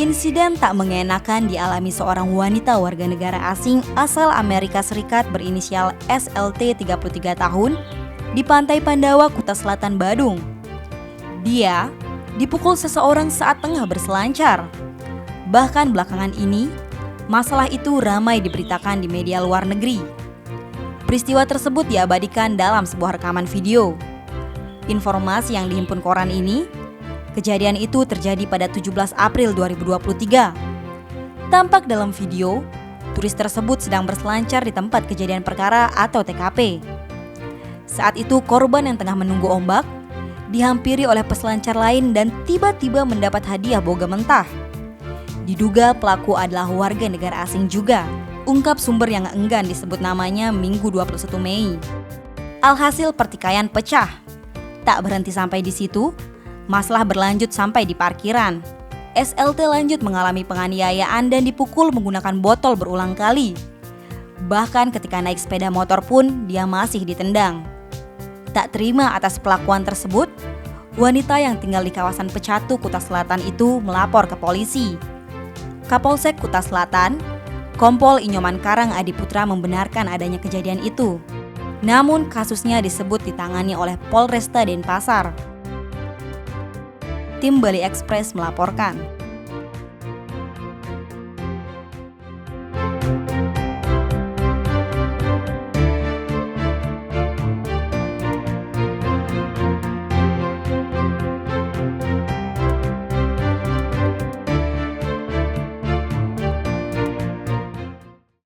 Insiden tak mengenakan dialami seorang wanita warga negara asing asal Amerika Serikat berinisial SLT 33 tahun di Pantai Pandawa, Kuta Selatan, Badung. Dia dipukul seseorang saat tengah berselancar. Bahkan belakangan ini, masalah itu ramai diberitakan di media luar negeri. Peristiwa tersebut diabadikan dalam sebuah rekaman video. Informasi yang dihimpun koran ini, kejadian itu terjadi pada 17 April 2023. Tampak dalam video, turis tersebut sedang berselancar di tempat kejadian perkara atau TKP. Saat itu korban yang tengah menunggu ombak dihampiri oleh peselancar lain dan tiba-tiba mendapat hadiah boga mentah. Diduga pelaku adalah warga negara asing juga, ungkap sumber yang enggan disebut namanya Minggu 21 Mei. Alhasil pertikaian pecah. Tak berhenti sampai di situ, masalah berlanjut sampai di parkiran. SLT lanjut mengalami penganiayaan dan dipukul menggunakan botol berulang kali. Bahkan ketika naik sepeda motor pun dia masih ditendang. Tak terima atas perlakuan tersebut, wanita yang tinggal di kawasan Pecatu, Kuta Selatan itu melapor ke polisi. Kapolsek Kuta Selatan, Kompol Inyoman Karang Adiputra membenarkan adanya kejadian itu. Namun kasusnya disebut ditangani oleh Polresta Denpasar. Tim Bali Express melaporkan.